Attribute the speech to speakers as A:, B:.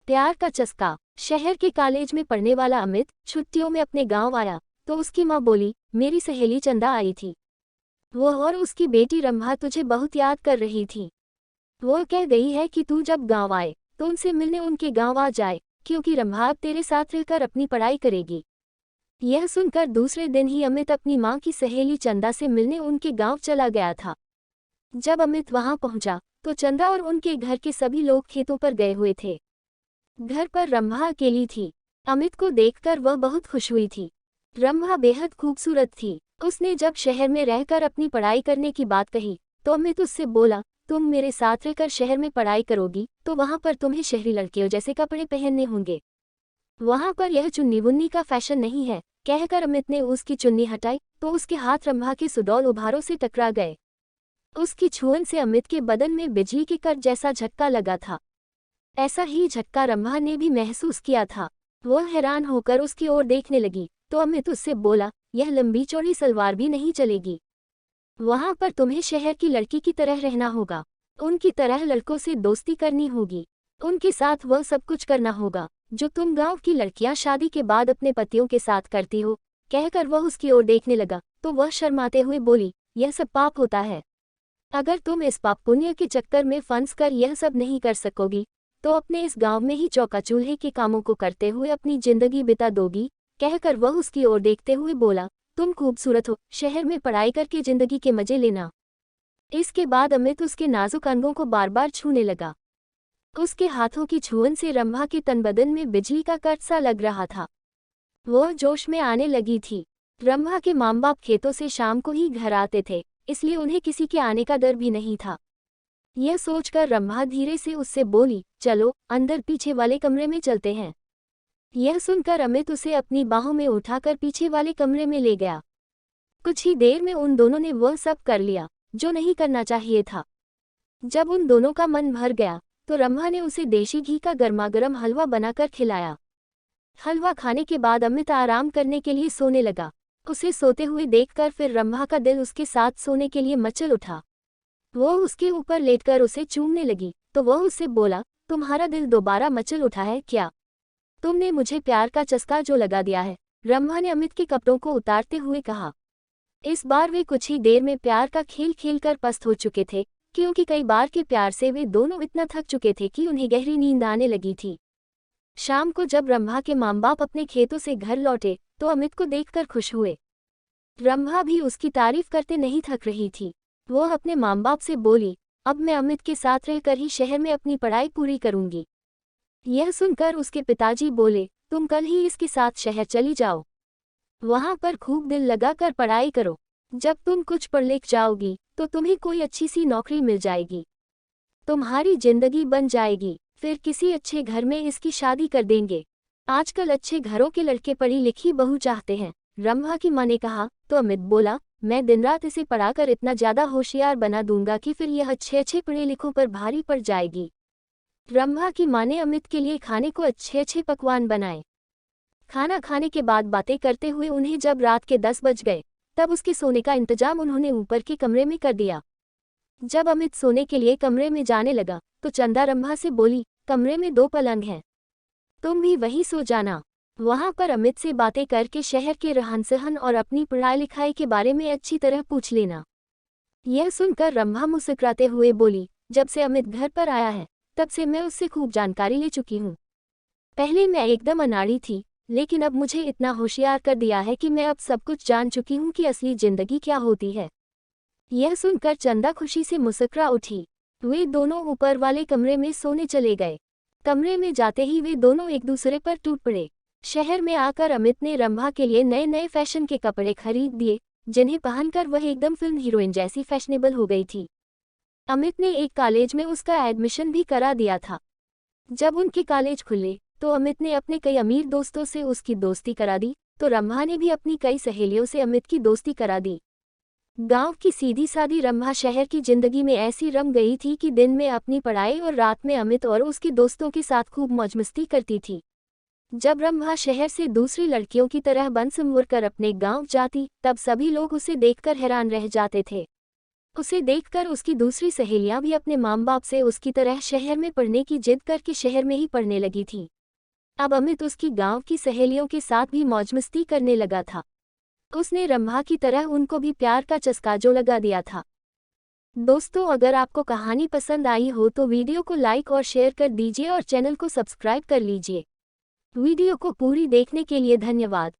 A: प्यार का चस्का। शहर के कॉलेज में पढ़ने वाला अमित छुट्टियों में अपने गांव आया तो उसकी माँ बोली, मेरी सहेली चंदा आई थी। वो और उसकी बेटी रंभा तुझे बहुत याद कर रही थी। वो कह गई है कि तू जब गांव आए तो उनसे मिलने उनके गांव आ जाए, क्योंकि रंभा अब तेरे साथ रहकर अपनी पढ़ाई करेगी। यह सुनकर दूसरे दिन ही अमित अपनी माँ की सहेली चंदा से मिलने उनके गांव चला गया था। जब अमित वहां पहुंचा तो चंदा और उनके घर के सभी लोग खेतों पर गए हुए थे। घर पर रंभा अकेली थी। अमित को देखकर वह बहुत खुश हुई थी। रंभा बेहद खूबसूरत थी। उसने जब शहर में रहकर अपनी पढ़ाई करने की बात कही तो अमित उससे बोला, तुम मेरे साथ रहकर शहर में पढ़ाई करोगी तो वहां पर तुम्हें शहरी लड़कियों जैसे कपड़े पहनने होंगे। वहां पर यह चुन्नी बुन्नी का फैशन नहीं है। कहकर अमित ने उसकी चुन्नी हटाई तो उसके हाथ रंभा के सुडौल उभारों से टकरा गए। उसकी छुअन से अमित के बदन में बिजली के कट जैसा झटका लगा था। ऐसा ही झटका रंभा ने भी महसूस किया था। वह हैरान होकर उसकी ओर देखने लगी तो अमित उससे बोला, यह लंबी चौड़ी सलवार भी नहीं चलेगी। वहां पर तुम्हें शहर की लड़की की तरह रहना होगा। उनकी तरह लड़कों से दोस्ती करनी होगी। उनके साथ वह सब कुछ करना होगा जो तुम गांव की लड़कियां शादी के बाद अपने पतियों के साथ करती हो। कहकर वह उसकी ओर देखने लगा तो वह शर्माते हुए बोली, यह सब पाप होता है। अगर तुम इस पाप पुण्य के चक्कर में फंस कर यह सब नहीं कर सकोगी तो अपने इस गांव में ही चौका चूल्हे के कामों को करते हुए अपनी जिंदगी बिता दोगी। कहकर वह उसकी ओर देखते हुए बोला, तुम खूबसूरत हो, शहर में पढ़ाई करके जिंदगी के मजे लेना। इसके बाद अमित उसके नाजुक अंगों को बार बार छूने लगा। उसके हाथों की छुअन से रंभा के तन बदन में बिजली का कट सा लग रहा था। वह जोश में आने लगी थी। रंभा के माँ बाप खेतों से शाम को ही घर आते थे, इसलिए उन्हें किसी के आने का डर भी नहीं था। यह सोचकर रंभा धीरे से उससे बोली, चलो अंदर पीछे वाले कमरे में चलते हैं। यह सुनकर अमित उसे अपनी बाहों में उठाकर पीछे वाले कमरे में ले गया। कुछ ही देर में उन दोनों ने वह सब कर लिया जो नहीं करना चाहिए था। जब उन दोनों का मन भर गया तो रंभा ने उसे देशी घी का गर्मागर्म हलवा बनाकर खिलाया। हलवा खाने के बाद अमित आराम करने के लिए सोने लगा। उसे सोते हुए देखकर फिर रंभा का दिल उसके साथ सोने के लिए मचल उठा। वो उसके ऊपर लेटकर उसे चूमने लगी तो वह उससे बोला, तुम्हारा दिल दोबारा मचल उठा है क्या? तुमने मुझे प्यार का चस्का जो लगा दिया है। रंभा ने अमित के कपड़ों को उतारते हुए कहा। इस बार वे कुछ ही देर में प्यार का खेल खेलकर पस्त हो चुके थे, क्योंकि कई बार के प्यार से वे दोनों इतना थक चुके थे कि उन्हें गहरी नींद आने लगी थी। शाम को जब रंभा के माँ बाप अपने खेतों से घर लौटे तो अमित को देखकर खुश हुए। रंभा भी उसकी तारीफ करते नहीं थक रही थी। वह अपने माँ बाप से बोली, अब मैं अमित के साथ रहकर ही शहर में अपनी पढ़ाई पूरी करूंगी। यह सुनकर उसके पिताजी बोले, तुम कल ही इसके साथ शहर चली जाओ। वहां पर खूब दिल लगाकर पढ़ाई करो। जब तुम कुछ पढ़ लिख जाओगी तो तुम्हें कोई अच्छी सी नौकरी मिल जाएगी, तुम्हारी जिंदगी बन जाएगी, फिर किसी अच्छे घर में इसकी शादी कर देंगे। आजकल अच्छे घरों के लड़के पढ़ी लिखी बहू चाहते हैं। रंभा की माँ ने कहा तो अमित बोला, मैं दिन रात इसे पढ़ाकर इतना ज्यादा होशियार बना दूंगा कि फिर यह अच्छे अच्छे पढ़े लिखों पर भारी पड़ जाएगी। रंभा की माँ ने अमित के लिए खाने को अच्छे अच्छे पकवान बनाए। खाना खाने के बाद बातें करते हुए उन्हें जब रात के 10 बज गए तब उसके सोने का इंतजाम उन्होंने ऊपर के कमरे में कर दिया। जब अमित सोने के लिए कमरे में जाने लगा तो चंदा रंभा से बोली, कमरे में 2 पलंग हैं, तुम भी वहीं सो जाना। वहां पर अमित से बातें करके शहर के रहन सहन और अपनी पढ़ाई लिखाई के बारे में अच्छी तरह पूछ लेना। यह सुनकर रंभा मुस्कुराते हुए बोली, जब से अमित घर पर आया है तब से मैं उससे खूब जानकारी ले चुकी हूँ। पहले मैं एकदम अनाड़ी थी, लेकिन अब मुझे इतना होशियार कर दिया है कि मैं अब सब कुछ जान चुकी हूँ कि असली जिंदगी क्या होती है। यह सुनकर चंदा खुशी से मुस्कुरा उठी। वे दोनों ऊपर वाले कमरे में सोने चले गए। कमरे में जाते ही वे दोनों एक दूसरे पर टूट पड़े। शहर में आकर अमित ने रंभा के लिए नए नए फैशन के कपड़े खरीद दिए, जिन्हें पहनकर वह एकदम फिल्म हीरोइन जैसी फैशनेबल हो गई थी। अमित ने एक कॉलेज में उसका एडमिशन भी करा दिया था। जब उनके कॉलेज खुले तो अमित ने अपने कई अमीर दोस्तों से उसकी दोस्ती करा दी, तो रंभा ने भी अपनी कई सहेलियों से अमित की दोस्ती करा दी। गांव की सीधी सादी रंभा शहर की जिंदगी में ऐसी रम गई थी कि दिन में अपनी पढ़ाई और रात में अमित और उसके दोस्तों के साथ खूब मौज मस्ती करती थी। जब रंभा शहर से दूसरी लड़कियों की तरह बन संवर कर अपने गांव जाती तब सभी लोग उसे देखकर हैरान रह जाते थे। उसे देखकर उसकी दूसरी सहेलियां भी अपने माँ बाप से उसकी तरह शहर में पढ़ने की जिद करके शहर में ही पढ़ने लगी थी। अब अमित उसकी गांव की सहेलियों के साथ भी मौज-मस्ती करने लगा था। उसने रंभा की तरह उनको भी प्यार का चस्का जो लगा दिया था। दोस्तों, अगर आपको कहानी पसंद आई हो तो वीडियो को लाइक और शेयर कर दीजिए और चैनल को सब्सक्राइब कर लीजिए। वीडियो को पूरी देखने के लिए धन्यवाद।